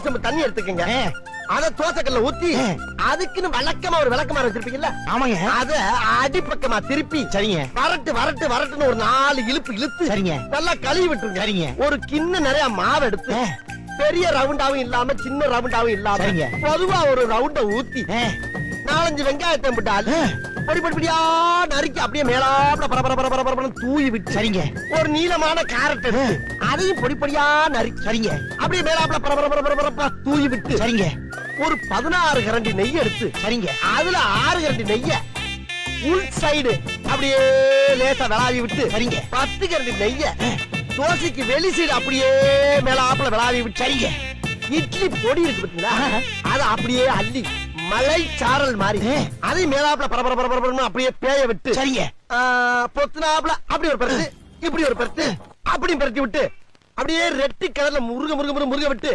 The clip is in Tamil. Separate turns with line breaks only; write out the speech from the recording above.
2 செம்பு தண்ணி எடுத்துக்கங்க. அத தோசைக்கல்ல ஊத்தி அதுக்குன்னு வழக்கமா ஒரு விளக்கமாறு வச்சிருப்பீங்கல்ல,
ஆமாங்க,
அத அடிப்பக்கமா திருப்பி
சரிங்க,
வரட்டுன்னு ஒரு 4 இழுப்பு இழுத்து
சரிங்க,
நல்லா கழுவி விட்டுருங்க.
சரிங்க.
ஒரு கிண்ண நிறைய மாவு எடுத்து பெரிய ரவுண்டாவும் இல்லாம சின்ன ரவுண்டாவும் இல்லாம
சரிங்க,
பொதுவா ஒரு ரவுண்ட ஊத்தி 4-5 வெங்காயத்தை போட்டு பொடியா நறுக்கி அப்படியே மேலாப்ல பரபர தூவி விட்டு,
சரிங்க,
ஒரு நீளமான கேரட் அதையும் பொடியா நறுக்கி,
சரிங்க,
அப்படியே மேலாப்ல பரபர தூவி விட்டு,
சரிங்க,
ஒரு 16 கரண்டி நெய் எடுத்து,
சரிங்க,
அதுல 6 கரண்டி நெய்ய உள் சைடு அப்படியே லேசா விளாவி விட்டு, சரிங்க, 10 கரண்டி நெய்ய தோசைக்கு வெளி சைடு அப்படியே மேலாப்ல விளாவி விட்டு, சரிங்க, இட்லி பொடி இருக்கு பாத்தீங்களா, அத அப்படியே அள்ளி மலை சாரல் மாதிரி அதை மேலாப்ல பரபர அப்படியே பேய விட்டு, சரிங்க, பொத்துனாப்ல அப்படி ஒரு பரட்டு இப்படி ஒரு பரட்டு அப்படி பரட்டி விட்டு, அப்படியே ரெட்டி கலர்ல முருக விட்டு